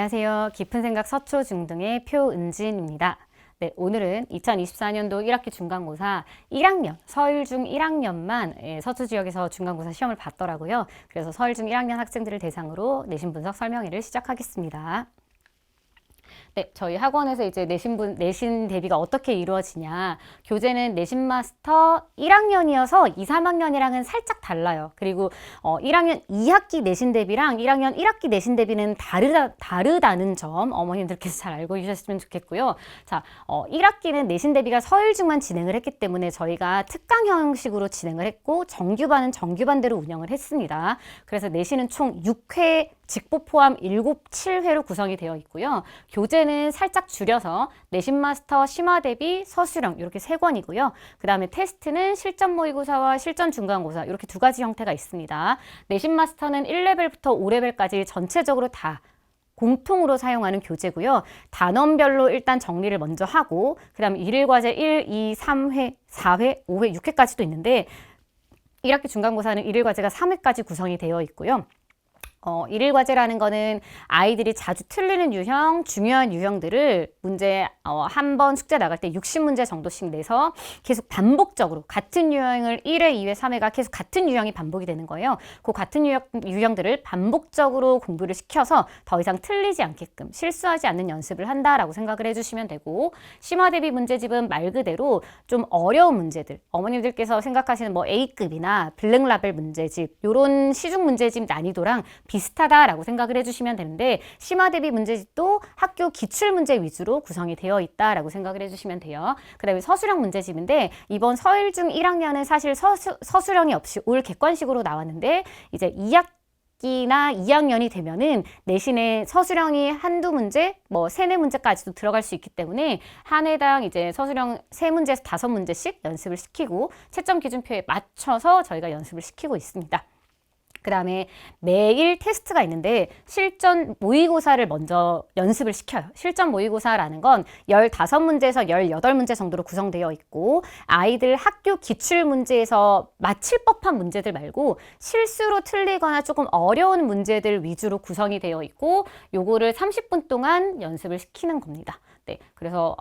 안녕하세요. 깊은 생각 서초 중등의 표은진입니다. 네, 오늘은 2024년도 1학기 중간고사 1학년, 서울중 1학년만 서초 지역에서 중간고사 시험을 봤더라고요. 그래서 서울중 1학년 학생들을 대상으로 내신 분석 설명회를 시작하겠습니다. 네, 저희 학원에서 이제 내신 대비가 어떻게 이루어지냐. 교재는 내신 마스터 1학년이어서 2, 3학년이랑은 살짝 달라요. 그리고 1학년 2학기 내신 대비랑 1학년 1학기 내신 대비는 다르다는 점 어머님들께서 잘 알고 계셨으면 좋겠고요. 자, 1학기는 내신 대비가 서울중만 진행을 했기 때문에 저희가 특강 형식으로 진행을 했고 정규반은 정규반대로 운영을 했습니다. 그래서 내신은 총 6회 직보 포함 7, 7회로 구성이 되어 있고요. 교재는 살짝 줄여서 내신 마스터, 심화 대비, 서술형 이렇게 3권이고요. 그 다음에 테스트는 실전 모의고사와 실전 중간고사 이렇게 2가지 형태가 있습니다. 내신 마스터는 1레벨부터 5레벨까지 전체적으로 다 공통으로 사용하는 교재고요. 단원별로 일단 정리를 먼저 하고 그 다음에 일일 과제 1, 2, 3회, 4회, 5회, 6회까지도 있는데 1학기 중간고사는 일일 과제가 3회까지 구성이 되어 있고요. 일일 과제라는 거는 아이들이 자주 틀리는 유형, 중요한 유형들을 문제 한 번 숙제 나갈 때 60문제 정도씩 내서 계속 반복적으로 같은 유형을 1회, 2회, 3회가 계속 같은 유형이 반복이 되는 거예요. 그 같은 유형들을 반복적으로 공부를 시켜서 더 이상 틀리지 않게끔 실수하지 않는 연습을 한다라고 생각을 해주시면 되고, 심화 대비 문제집은 말 그대로 좀 어려운 문제들, 어머님들께서 생각하시는 뭐 A급이나 블랙라벨 문제집, 요런 시중 문제집 난이도랑 비슷하다라고 생각을 해주시면 되는데, 심화 대비 문제집도 학교 기출문제 위주로 구성이 되어 있다라고 생각을 해주시면 돼요. 그 다음에 서술형 문제집인데 이번 서울중 1학년은 사실 서술형이 없이 올 객관식으로 나왔는데 이제 2학기나 2학년이 되면은 내신에 서술형이 한두 문제, 뭐 3, 4문제까지도 들어갈 수 있기 때문에 한 해당 이제 서술형 3문제에서 5문제씩 연습을 시키고 채점 기준표에 맞춰서 저희가 연습을 시키고 있습니다. 그 다음에 매일 테스트가 있는데 실전 모의고사를 먼저 연습을 시켜요. 실전 모의고사라는 건 15문제에서 18문제 정도로 구성되어 있고 아이들 학교 기출문제에서 맞힐 법한 문제들 말고 실수로 틀리거나 조금 어려운 문제들 위주로 구성이 되어 있고 요거를 30분 동안 연습을 시키는 겁니다. 네, 그래서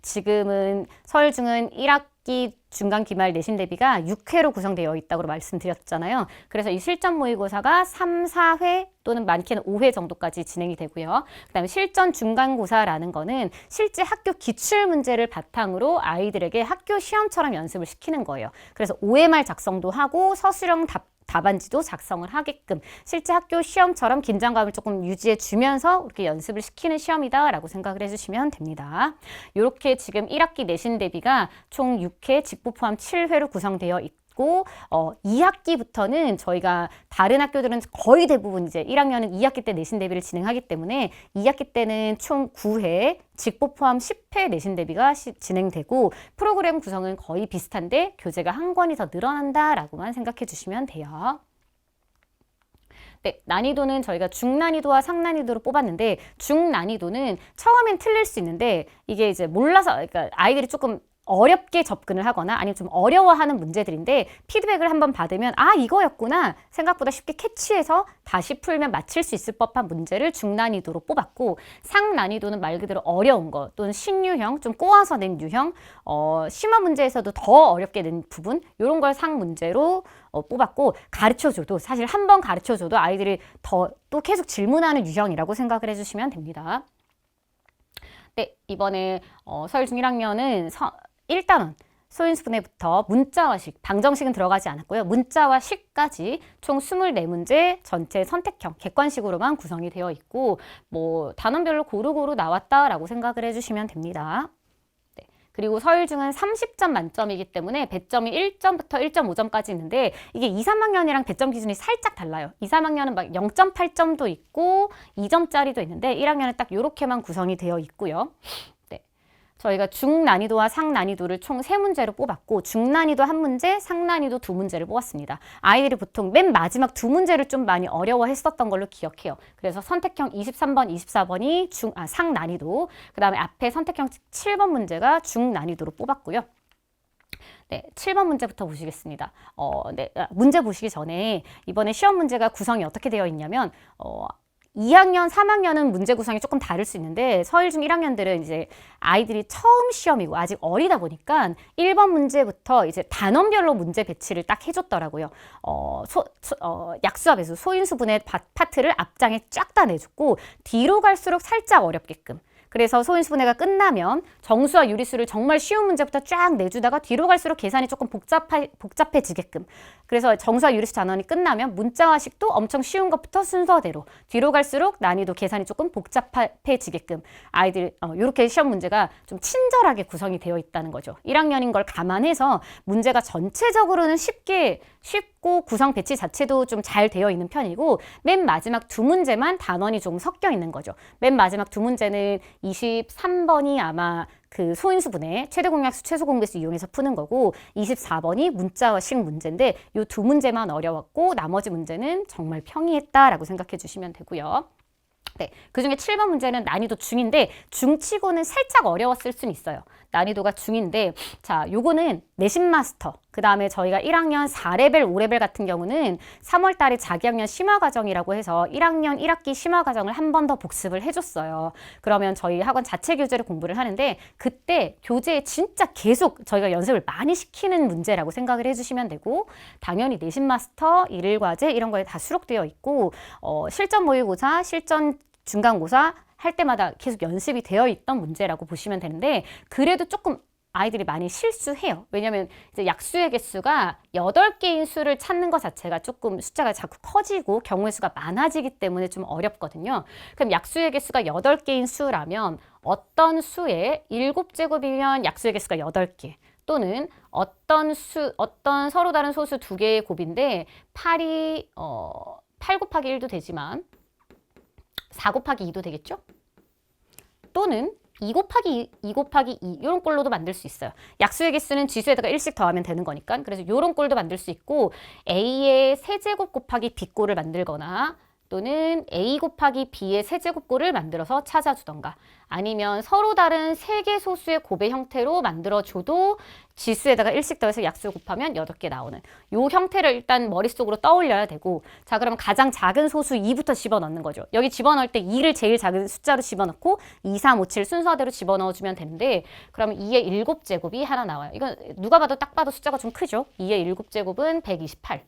지금은 서울중은 1학기 중간 기말 내신 대비가 6회로 구성되어 있다고 말씀드렸잖아요. 그래서 이 실전 모의고사가 3, 4회 또는 많게는 5회 정도까지 진행이 되고요. 그 다음에 실전 중간고사라는 거는 실제 학교 기출 문제를 바탕으로 아이들에게 학교 시험처럼 연습을 시키는 거예요. 그래서 OMR 작성도 하고 서술형 답안지도 작성을 하게끔 실제 학교 시험처럼 긴장감을 조금 유지해 주면서 이렇게 연습을 시키는 시험이다라고 생각을 해주시면 됩니다. 이렇게 지금 1학기 내신 대비가 총 6회, 직보 포함 7회로 구성되어 있고 2학기부터는 저희가 다른 학교들은 거의 대부분 이제 1학년은 2학기 때 내신 대비를 진행하기 때문에 2학기 때는 총 9회, 직보 포함 10회 내신 대비가 진행되고 프로그램 구성은 거의 비슷한데 교재가 한 권이 더 늘어난다라고만 생각해 주시면 돼요. 네, 난이도는 저희가 중난이도와 상난이도로 뽑았는데 중난이도는 처음엔 틀릴 수 있는데 이게 이제 몰라서 그러니까 아이들이 조금 어렵게 접근을 하거나 아니면 좀 어려워하는 문제들인데 피드백을 한번 받으면 아 이거였구나 생각보다 쉽게 캐치해서 다시 풀면 맞힐 수 있을 법한 문제를 중난이도로 뽑았고, 상난이도는 말 그대로 어려운 거 또는 신유형 좀 꼬아서 낸 유형, 심화 문제에서도 더 어렵게 낸 부분 이런 걸 상문제로 뽑았고, 가르쳐줘도 사실 한 번 가르쳐줘도 아이들이 또 계속 질문하는 유형이라고 생각을 해주시면 됩니다. 네, 이번에 서울중 1학년은 1단원 소인수분해부터 문자와 식, 방정식은 들어가지 않았고요. 문자와 식까지 총 24문제 전체 선택형, 객관식으로만 구성이 되어 있고 뭐 단원별로 고루고루 나왔다라고 생각을 해주시면 됩니다. 네. 그리고 서울중은 30점 만점이기 때문에 배점이 1점부터 1.5점까지 있는데 이게 2, 3학년이랑 배점 기준이 살짝 달라요. 2, 3학년은 막 0.8점도 있고 2점짜리도 있는데 1학년은 딱 이렇게만 구성이 되어 있고요. 저희가 중난이도와 상난이도를 총 3문제로 뽑았고 중난이도 1문제, 상난이도 2문제를 뽑았습니다. 아이들이 보통 맨 마지막 2문제를 좀 많이 어려워했었던 걸로 기억해요. 그래서 선택형 23번, 24번이 상난이도, 그 다음에 앞에 선택형 7번 문제가 중난이도로 뽑았고요. 네, 7번 문제부터 보시겠습니다. 문제 보시기 전에 이번에 시험 문제가 구성이 어떻게 되어 있냐면 2학년, 3학년은 문제 구성이 조금 다를 수 있는데 서일 중 1학년들은 이제 아이들이 처음 시험이고 아직 어리다 보니까 1번 문제부터 이제 단원별로 문제 배치를 딱 해줬더라고요. 약수와 배수, 소인수분해 파트를 앞장에 쫙 다 내줬고 뒤로 갈수록 살짝 어렵게끔. 그래서 소인수분해가 끝나면 정수와 유리수를 정말 쉬운 문제부터 쫙 내주다가 뒤로 갈수록 계산이 조금 복잡해지게끔. 그래서 정수와 유리수 단원이 끝나면 문자화식도 엄청 쉬운 것부터 순서대로 뒤로 갈수록 난이도 계산이 조금 복잡해지게끔 아이들 이렇게 시험 문제가 좀 친절하게 구성이 되어 있다는 거죠. 1학년인 걸 감안해서 문제가 전체적으로는 쉽고 구성 배치 자체도 좀 잘 되어 있는 편이고 맨 마지막 두 문제만 단원이 조금 섞여 있는 거죠. 맨 마지막 두 문제는 23번이 아마 그 소인수분해 최대 공약수 최소 공배수 이용해서 푸는 거고 24번이 문자식 문제인데 이 두 문제만 어려웠고 나머지 문제는 정말 평이했다라고 생각해 주시면 되고요. 네, 그중에 7번 문제는 난이도 중인데 중치고는 살짝 어려웠을 수는 있어요. 난이도가 중인데 자, 요거는 내신 마스터 그 다음에 저희가 1학년 4레벨, 5레벨 같은 경우는 3월 달에 자기학년 심화과정이라고 해서 1학년 1학기 심화과정을 한 번 더 복습을 해줬어요. 그러면 저희 학원 자체 교재를 공부를 하는데 그때 교재에 진짜 계속 저희가 연습을 많이 시키는 문제라고 생각을 해주시면 되고 당연히 내신 마스터, 일일 과제 이런 거에 다 수록되어 있고 실전 모의고사, 실전 중간고사 할 때마다 계속 연습이 되어 있던 문제라고 보시면 되는데 그래도 조금 아이들이 많이 실수해요. 왜냐면 이제 약수의 개수가 8개인 수를 찾는 것 자체가 조금 숫자가 자꾸 커지고 경우의 수가 많아지기 때문에 좀 어렵거든요. 그럼 약수의 개수가 8개인 수라면 어떤 수의 7제곱이면 약수의 개수가 8개 또는 어떤 서로 다른 소수 2개의 곱인데 8이 8 곱하기 1도 되지만 4 곱하기 2도 되겠죠? 또는 2 곱하기 2 이런 꼴로도 만들 수 있어요. 약수의 개수는 지수에다가 1씩 더하면 되는 거니까. 그래서 이런 꼴도 만들 수 있고 A의 세제곱 곱하기 B꼴을 만들거나 또는 A 곱하기 B의 세제곱꼴을 만들어서 찾아주던가 아니면 서로 다른 3개 소수의 곱의 형태로 만들어줘도 지수에다가 1씩 더해서 약수 곱하면 8개 나오는 요 형태를 일단 머릿속으로 떠올려야 되고 자 그러면 가장 작은 소수 2부터 집어넣는 거죠. 여기 집어넣을 때 2를 제일 작은 숫자로 집어넣고 2, 3, 5, 7 순서대로 집어넣어주면 되는데 그러면 2의 7제곱이 하나 나와요. 이건 누가 봐도 딱 봐도 숫자가 좀 크죠. 2의 7제곱은 128.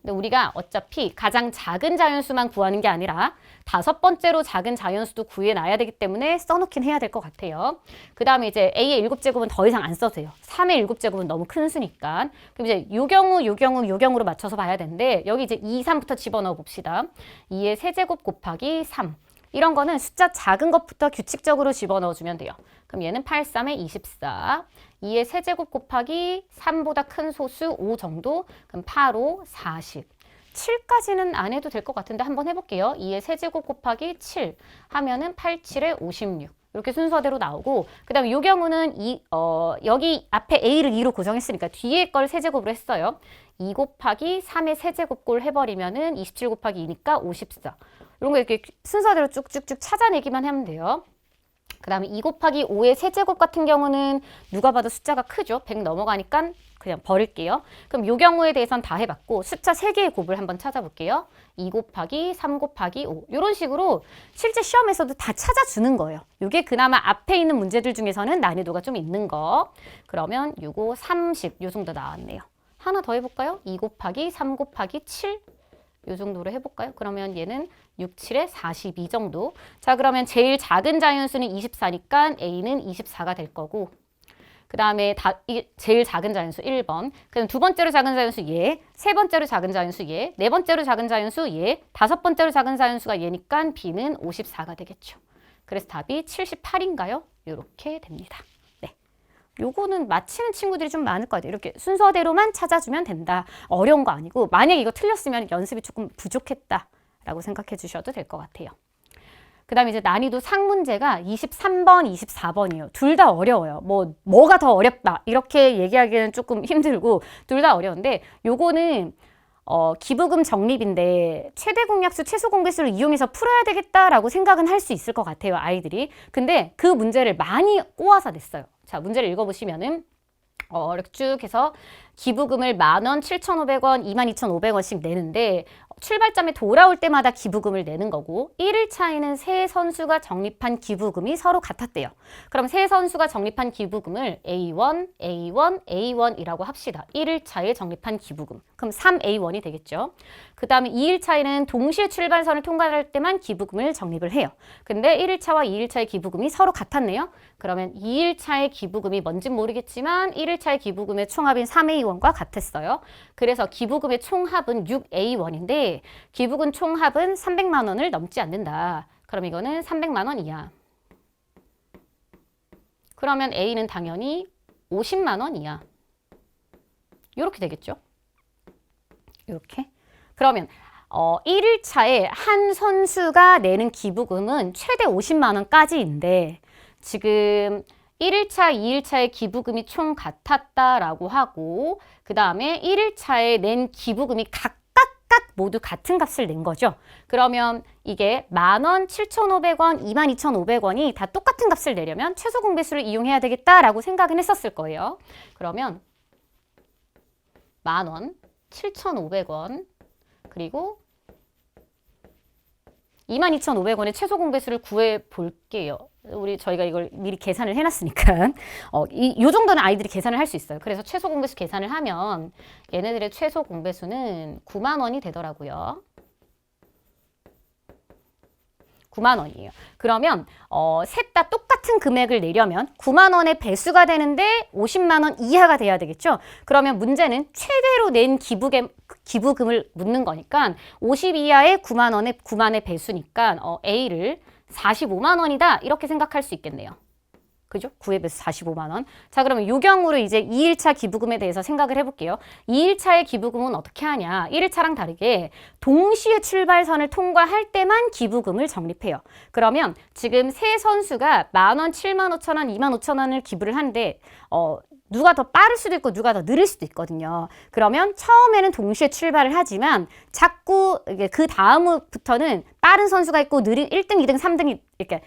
근데 우리가 어차피 가장 작은 자연수만 구하는 게 아니라 5번째로 작은 자연수도 구해놔야 되기 때문에 써놓긴 해야 될 것 같아요. 그 다음에 이제 A의 7제곱은 더 이상 안 써도 돼요. 3의 7제곱은 너무 큰 수니까. 그럼 이제 요 경우로 맞춰서 봐야 되는데 여기 이제 2, 3부터 집어넣어 봅시다. 2의 세제곱 곱하기 3. 이런 거는 숫자 작은 것부터 규칙적으로 집어넣어주면 돼요. 그럼 얘는 8, 3의 24. 2의 세제곱 곱하기 3보다 큰 소수 5 정도. 그럼 8, 5, 40. 7까지는 안 해도 될 것 같은데 한번 해볼게요. 2의 세제곱 곱하기 7 하면은 8, 7에 56. 이렇게 순서대로 나오고 그 다음에 이 경우는 여기 앞에 A를 2로 고정했으니까 뒤에 걸 세제곱으로 했어요. 2 곱하기 3의 세제곱꼴 해버리면은 27 곱하기 2니까 54. 이런 거 이렇게 순서대로 쭉쭉쭉 찾아내기만 하면 돼요. 그 다음에 2 곱하기 5의 세제곱 같은 경우는 누가 봐도 숫자가 크죠. 100 넘어가니까 그냥 버릴게요. 그럼 이 경우에 대해서는 다 해봤고 숫자 3개의 곱을 한번 찾아볼게요. 2 곱하기 3 곱하기 5 이런 식으로 실제 시험에서도 다 찾아주는 거예요. 이게 그나마 앞에 있는 문제들 중에서는 난이도가 좀 있는 거. 그러면 6, 5, 30 이 정도 나왔네요. 하나 더 해볼까요? 2 곱하기 3 곱하기 7 이 정도로 해볼까요? 그러면 얘는 6, 7에 42 정도. 자, 그러면 제일 작은 자연수는 24니까 A는 24가 될 거고 그 다음에 제일 작은 자연수 1번. 그럼 두 번째로 작은 자연수 얘, 세 번째로 작은 자연수 얘, 네 번째로 작은 자연수 얘, 다섯 번째로 작은 자연수가 얘니까 B는 54가 되겠죠. 그래서 답이 78인가요? 이렇게 됩니다. 요거는 맞히는 친구들이 좀 많을 것 같아요. 이렇게 순서대로만 찾아주면 된다. 어려운 거 아니고 만약에 이거 틀렸으면 연습이 조금 부족했다라고 생각해 주셔도 될 것 같아요. 그 다음에 이제 난이도 상문제가 23번, 24번이에요. 둘 다 어려워요. 뭐가 더 어렵다 이렇게 얘기하기는 조금 힘들고 둘 다 어려운데 요거는 기부금 적립인데 최대 공약수, 최소 공배수를 이용해서 풀어야 되겠다라고 생각은 할 수 있을 것 같아요, 아이들이. 근데 그 문제를 많이 꼬아서 냈어요. 자, 문제를 읽어보시면은 이렇게 쭉 해서 기부금을 10,000원, 7,500원, 22,500원씩 내는데 출발점에 돌아올 때마다 기부금을 내는 거고 1일차에는 세 선수가 적립한 기부금이 서로 같았대요. 그럼 세 선수가 적립한 기부금을 A1, A1, A1이라고 합시다. 1일차에 적립한 기부금. 그럼 3A1이 되겠죠. 그 다음에 2일차에는 동시에 출발선을 통과할 때만 기부금을 적립을 해요. 근데 1일차와 2일차의 기부금이 서로 같았네요. 그러면 2일차의 기부금이 뭔진 모르겠지만 1일차의 기부금의 총합인 3A1과 같았어요. 그래서 기부금의 총합은 6A1인데 기부금 총합은 300만 원을 넘지 않는다. 그럼 이거는 300만 원 이하. 그러면 A는 당연히 50만 원 이하. 이렇게 되겠죠. 이렇게. 그러면 1일차에 한 선수가 내는 기부금은 최대 50만 원까지인데 지금 1일차, 2일차의 기부금이 총 같았다라고 하고 그 다음에 1일차에 낸 기부금이 각각 모두 같은 값을 낸 거죠. 그러면 이게 10,000원, 7,500원, 22,500원이 다 똑같은 값을 내려면 최소 공배수를 이용해야 되겠다라고 생각은 했었을 거예요. 그러면 10,000원, 7,500원 그리고 22,500원의 최소 공배수를 구해 볼게요. 저희가 이걸 미리 계산을 해놨으니까 요 정도는 아이들이 계산을 할 수 있어요. 그래서 최소 공배수 계산을 하면 얘네들의 최소 공배수는 9만 원이 되더라고요. 9만 원이에요. 그러면 셋 다 똑같은 금액을 내려면 9만 원의 배수가 되는데 50만 원 이하가 돼야 되겠죠. 그러면 문제는 최대로 낸 기부금을 묻는 거니까 50 이하의 9만의 배수니까 A를 45만 원이다 이렇게 생각할 수 있겠네요. 그죠? 9의 배수 45만 원. 자, 그러면 이 경우로 이제 2일차 기부금에 대해서 생각을 해볼게요. 2일차의 기부금은 어떻게 하냐? 1일차랑 다르게 동시에 출발선을 통과할 때만 기부금을 적립해요. 그러면 지금 세 선수가 10,000원, 75,000원, 25,000원을 기부를 하는데 누가 더 빠를 수도 있고 누가 더 느릴 수도 있거든요. 그러면 처음에는 동시에 출발을 하지만 자꾸 그 다음부터는 빠른 선수가 있고 느린 1등, 2등, 3등이 이렇게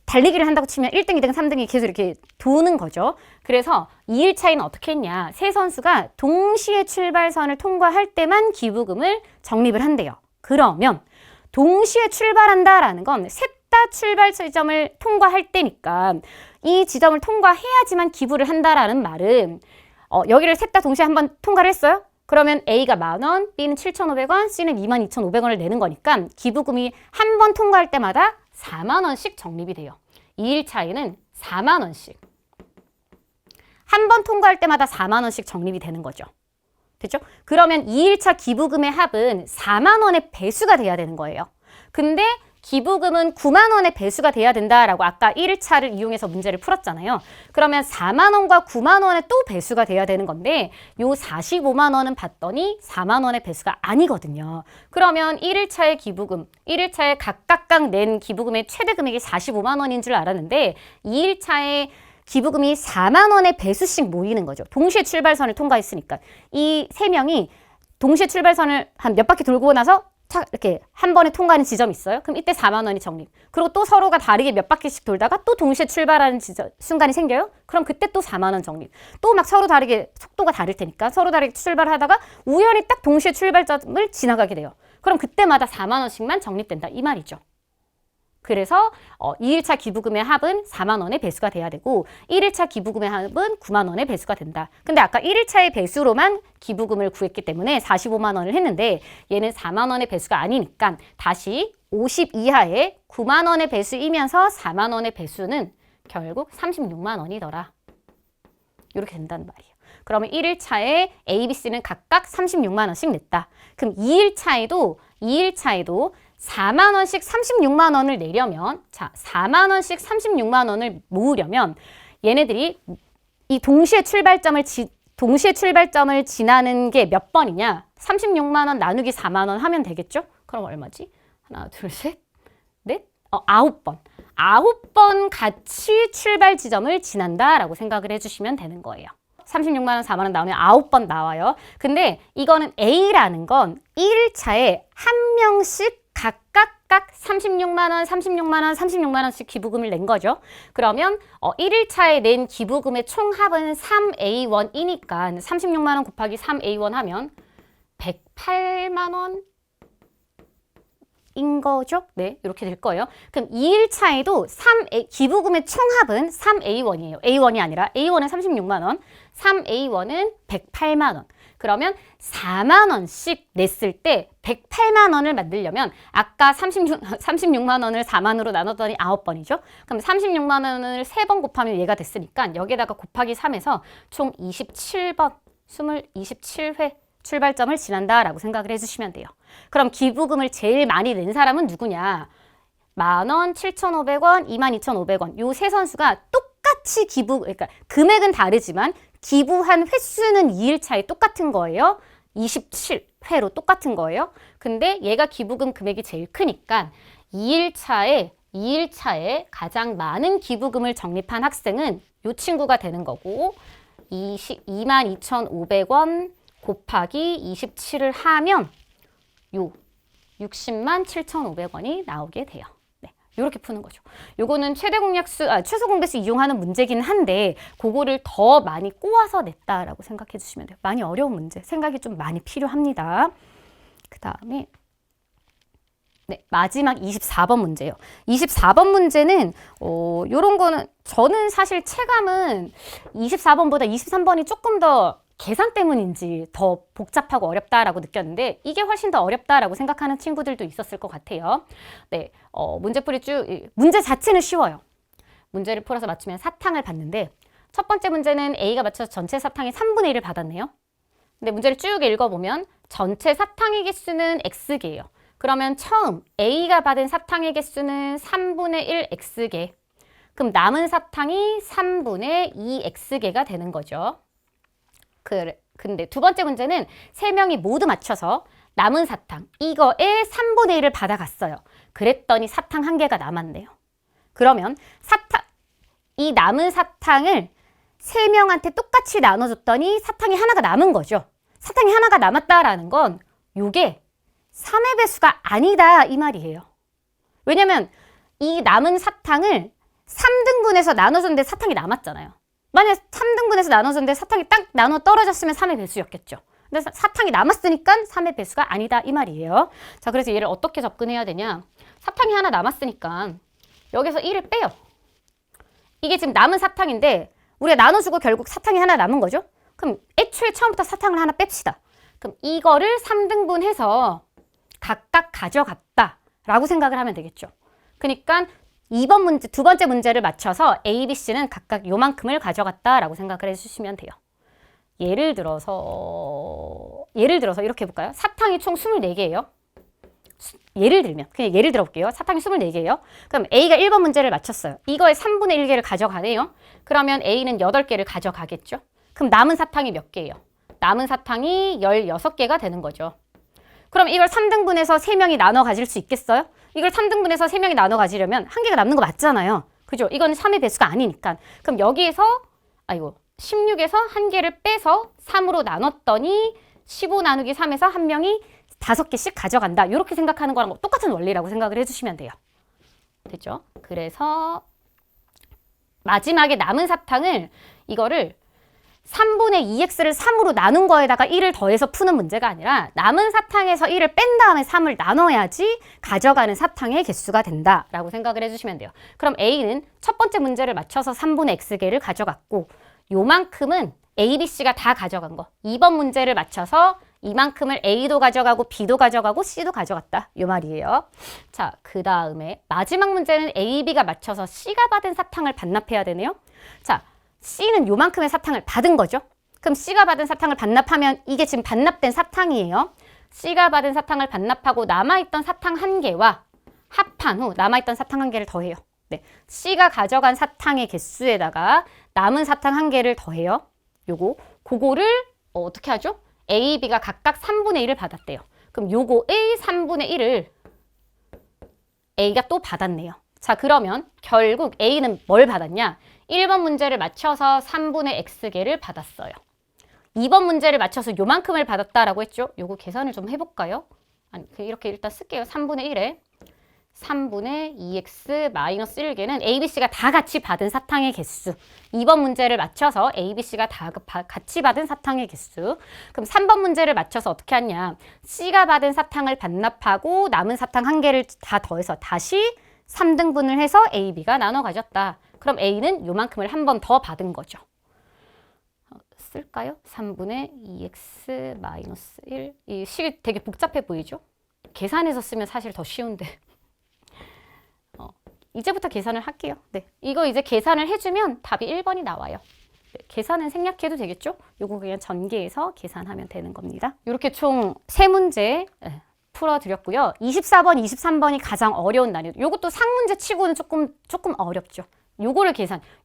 달리기를 한다고 치면 1등, 2등, 3등이 계속 이렇게 도는 거죠. 그래서 2일차에는 어떻게 했냐. 세 선수가 동시에 출발선을 통과할 때만 기부금을 적립을 한대요. 그러면 동시에 출발한다라는 건 셋 다 출발 지점을 통과할 때니까 이 지점을 통과해야지만 기부를 한다라는 말은 여기를 셋 다 동시에 한번 통과를 했어요? 그러면 A가 10,000원, B는 7,500원, C는 22,500원을 내는 거니까 기부금이 한 번 통과할 때마다 4만 원씩 적립이 돼요. 2일차에는 4만 원씩. 한 번 통과할 때마다 4만 원씩 적립이 되는 거죠. 됐죠? 그러면 2일차 기부금의 합은 4만 원의 배수가 돼야 되는 거예요. 근데 기부금은 9만 원의 배수가 돼야 된다라고 아까 1일차를 이용해서 문제를 풀었잖아요. 그러면 4만 원과 9만 원의 또 배수가 돼야 되는 건데 요 45만 원은 봤더니 4만 원의 배수가 아니거든요. 그러면 1일차의 기부금, 1일차에 각각 낸 기부금의 최대 금액이 45만 원인 줄 알았는데 2일차에 기부금이 4만 원의 배수씩 모이는 거죠. 동시에 출발선을 통과했으니까. 이 세 명이 동시에 출발선을 한 몇 바퀴 돌고 나서 착 이렇게 한 번에 통과하는 지점이 있어요. 그럼 이때 4만 원이 적립. 그리고 또 서로가 다르게 몇 바퀴씩 돌다가 또 동시에 출발하는 순간이 생겨요. 그럼 그때 또 4만 원 적립. 또 막 서로 다르게 속도가 다를 테니까 서로 다르게 출발하다가 우연히 딱 동시에 출발점을 지나가게 돼요. 그럼 그때마다 4만 원씩만 적립된다. 이 말이죠. 그래서 2일차 기부금의 합은 4만 원의 배수가 돼야 되고 1일차 기부금의 합은 9만 원의 배수가 된다. 근데 아까 1일차의 배수로만 기부금을 구했기 때문에 45만 원을 했는데 얘는 4만 원의 배수가 아니니까 다시 50 이하의 9만 원의 배수이면서 4만 원의 배수는 결국 36만 원이더라. 이렇게 된다는 말이에요. 그러면 1일차에 A, B, C는 각각 36만 원씩 냈다. 그럼 2일차에도 4만 원씩 36만 원을 내려면, 자, 4만 원씩 36만 원을 모으려면 얘네들이 이 동시에 출발점을 지나는 게 몇 번이냐? 36만 원 나누기 4만 원 하면 되겠죠? 그럼 얼마지? 하나, 둘, 셋, 넷, 9번. 9번 같이 출발 지점을 지난다라고 생각을 해주시면 되는 거예요. 36만 원, 4만 원 나오면 9번 나와요. 근데 이거는 A라는 건 1일차에 한 명씩 각각 각각 36만 원, 36만 원, 36만 원씩 기부금을 낸 거죠. 그러면 1일차에 낸 기부금의 총합은 3A1이니까 36만 원 곱하기 3A1 하면 108만 원 인 거죠? 네, 이렇게 될 거예요. 그럼 2일차에도 기부금의 총합은 3A1이에요. A1이 아니라 A1은 36만 원, 3A1은 108만 원. 그러면 4만 원씩 냈을 때 108만 원을 만들려면 아까 36만 원을 4만으로 나눴더니 9번이죠. 그럼 36만 원을 3번 곱하면 얘가 됐으니까 여기에다가 곱하기 3해서 총 27번, 27회 출발점을 지난다라고 생각을 해주시면 돼요. 그럼 기부금을 제일 많이 낸 사람은 누구냐? 10,000원, 7,500원, 22,500원 요 세 선수가 똑같이 그러니까 금액은 다르지만 기부한 횟수는 2일차에 똑같은 거예요. 27회로 똑같은 거예요. 근데 얘가 기부금 금액이 제일 크니까 2일차에 가장 많은 기부금을 적립한 학생은 요 친구가 되는 거고 22,500원 곱하기 27을 하면 요 60만 7,500원이 나오게 돼요. 네, 이렇게 푸는 거죠. 요거는 최소 공배수 이용하는 문제긴 한데 그거를 더 많이 꼬아서 냈다라고 생각해 주시면 돼요. 많이 어려운 문제, 생각이 좀 많이 필요합니다. 그 다음에 네, 마지막 24번 문제예요. 24번 문제는 요런 거는 저는 사실 체감은 24번보다 23번이 조금 더 계산 때문인지 더 복잡하고 어렵다라고 느꼈는데 이게 훨씬 더 어렵다라고 생각하는 친구들도 있었을 것 같아요. 네, 문제 자체는 쉬워요. 문제를 풀어서 맞추면 사탕을 받는데 첫 번째 문제는 A가 맞춰서 전체 사탕의 3분의 1을 받았네요. 근데 문제를 쭉 읽어보면 전체 사탕의 개수는 X개예요. 그러면 처음 A가 받은 사탕의 개수는 3분의 1 X개. 그럼 남은 사탕이 3분의 2 X개가 되는 거죠. 근데 두 번째 문제는 세 명이 모두 맞춰서 남은 사탕, 이거의 3분의 1을 받아갔어요. 그랬더니 사탕 한 개가 남았네요. 그러면 이 남은 사탕을 세 명한테 똑같이 나눠줬더니 사탕이 하나가 남은 거죠. 사탕이 하나가 남았다라는 건 요게 3의 배수가 아니다 이 말이에요. 왜냐면 이 남은 사탕을 3등분해서 나눠줬는데 사탕이 남았잖아요. 만약 3등분해서 나눠줬는데 사탕이 딱 나눠 떨어졌으면 3의 배수였겠죠. 근데 사탕이 남았으니까 3의 배수가 아니다 이 말이에요. 자, 그래서 얘를 어떻게 접근해야 되냐. 사탕이 하나 남았으니까 여기서 1을 빼요. 이게 지금 남은 사탕인데 우리가 나눠주고 결국 사탕이 하나 남은 거죠. 그럼 애초에 처음부터 사탕을 하나 뺍시다. 그럼 이거를 3등분해서 각각 가져갔다라고 생각을 하면 되겠죠. 그러니까 두 번째 문제를 맞춰서 A, B, C는 각각 요만큼을 가져갔다라고 생각을 해주시면 돼요. 예를 들어서 이렇게 해볼까요? 사탕이 총 24개예요. 그냥 예를 들어볼게요. 사탕이 24개예요. 그럼 A가 1번 문제를 맞췄어요. 이거의 3분의 1개를 가져가네요. 그러면 A는 8개를 가져가겠죠. 그럼 남은 사탕이 몇 개예요? 남은 사탕이 16개가 되는 거죠. 그럼 이걸 3등분해서 3명이 나눠 가질 수 있겠어요? 이걸 3등분해서 3명이 나눠 가지려면 한 개가 남는 거 맞잖아요. 그죠? 이건 3의 배수가 아니니까. 그럼 여기에서 16에서 한 개를 빼서 3으로 나눴더니 15 나누기 3에서 한 명이 5개씩 가져간다. 이렇게 생각하는 거랑 똑같은 원리라고 생각을 해주시면 돼요. 됐죠? 그래서 마지막에 남은 사탕을 이거를 3분의 2x를 3으로 나눈 거에다가 1을 더해서 푸는 문제가 아니라 남은 사탕에서 1을 뺀 다음에 3을 나눠야지 가져가는 사탕의 개수가 된다라고 생각을 해주시면 돼요. 그럼 A는 첫 번째 문제를 맞춰서 3분의 x개를 가져갔고 요만큼은 A, B, C가 다 가져간 거. 2번 문제를 맞춰서 이만큼을 A도 가져가고 B도 가져가고 C도 가져갔다. 요 말이에요. 자, 그 다음에 마지막 문제는 A, B가 맞춰서 C가 받은 사탕을 반납해야 되네요. 자, C는 요만큼의 사탕을 받은 거죠. 그럼 C가 받은 사탕을 반납하면 이게 지금 반납된 사탕이에요. C가 받은 사탕을 반납하고 남아있던 사탕 한 개와 합한 후 남아있던 사탕 한 개를 더해요. 네, C가 가져간 사탕의 개수에다가 남은 사탕 한 개를 더해요. 그거를 어떻게 하죠? A, B가 각각 3분의 1을 받았대요. 그럼 요거의 3분의 1을 A가 또 받았네요. 자, 그러면 결국 A는 뭘 받았냐? 1번 문제를 맞춰서 3분의 x개를 받았어요. 2번 문제를 맞춰서 요만큼을 받았다라고 했죠? 요거 계산을 좀 해볼까요? 이렇게 일단 쓸게요. 3분의 1에 3분의 2x 마이너스 1개는 ABC가 다 같이 받은 사탕의 개수. 2번 문제를 맞춰서 ABC가 다 같이 받은 사탕의 개수. 그럼 3번 문제를 맞춰서 어떻게 하냐. C가 받은 사탕을 반납하고 남은 사탕 1개를 다 더해서 다시 3등분을 해서 A, B가 나눠 가졌다. 그럼 A는 요만큼을 한 번 더 받은 거죠. 쓸까요? 3분의 2x 마이너스 1. 이 식이 되게 복잡해 보이죠? 계산해서 쓰면 사실 더 쉬운데. 이제부터 계산을 할게요. 네, 이거 이제 계산을 해주면 답이 1번이 나와요. 네, 계산은 생략해도 되겠죠? 요거 그냥 전개해서 계산하면 되는 겁니다. 이렇게 총 3문제 풀어드렸고요. 24번, 23번이 가장 어려운 난이도. 요것도 상문제 치고는 조금 어렵죠.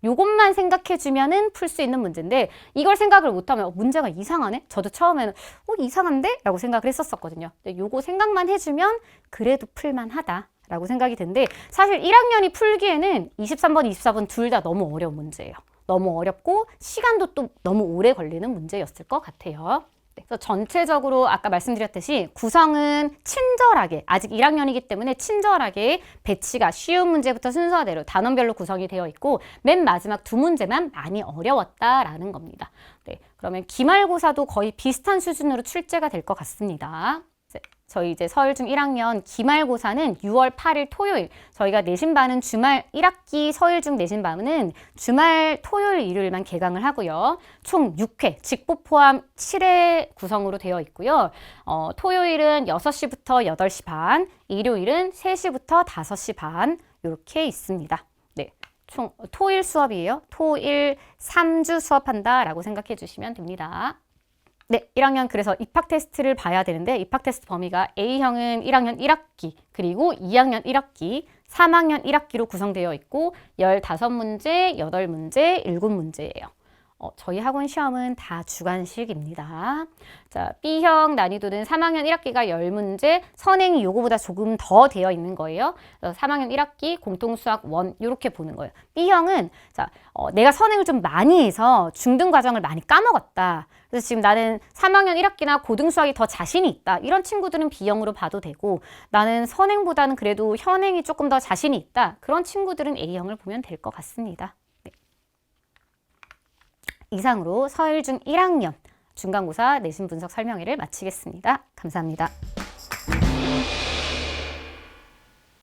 요것만 생각해주면은 풀 수 있는 문제인데 이걸 생각을 못하면 문제가 이상하네? 저도 처음에는 이상한데? 라고 생각을 했었거든요. 근데 요거 생각만 해주면 그래도 풀만하다. 라고 생각이 드는데 사실 1학년이 풀기에는 23번, 24번 둘 다 너무 어려운 문제예요. 너무 어렵고 시간도 또 너무 오래 걸리는 문제였을 것 같아요. 그래서 전체적으로 아까 말씀드렸듯이 구성은 친절하게, 아직 1학년이기 때문에 친절하게 배치가 쉬운 문제부터 순서대로 단원별로 구성이 되어 있고 맨 마지막 2문제만 많이 어려웠다라는 겁니다. 네, 그러면 기말고사도 거의 비슷한 수준으로 출제가 될 것 같습니다. 저희 이제 서울중 1학년 기말고사는 6월 8일 토요일, 저희가 내신반은 주말 1학기 서울중 내신반은 주말 토요일 일요일만 개강을 하고요. 총 6회, 직보 포함 7회 구성으로 되어 있고요. 토요일은 6시부터 8시 반, 일요일은 3시부터 5시 반 이렇게 있습니다. 네, 총 토일 수업이에요. 토일 3주 수업한다라고 생각해 주시면 됩니다. 네, 1학년 그래서 입학 테스트를 봐야 되는데 입학 테스트 범위가 A형은 1학년 1학기, 그리고 2학년 1학기, 3학년 1학기로 구성되어 있고 15문제, 8문제, 7문제예요. 저희 학원 시험은 다 주관식입니다. 자, B형 난이도는 3학년 1학기가 10문제, 선행이 요거보다 조금 더 되어 있는 거예요. 그래서 3학년 1학기 공통수학 1 이렇게 보는 거예요. B형은 자, 내가 선행을 좀 많이 해서 중등 과정을 많이 까먹었다. 그래서 지금 나는 3학년 1학기나 고등수학이 더 자신이 있다. 이런 친구들은 B형으로 봐도 되고 나는 선행보다는 그래도 현행이 조금 더 자신이 있다. 그런 친구들은 A형을 보면 될 것 같습니다. 이상으로 서울중 1학년 중간고사 내신 분석 설명회를 마치겠습니다. 감사합니다.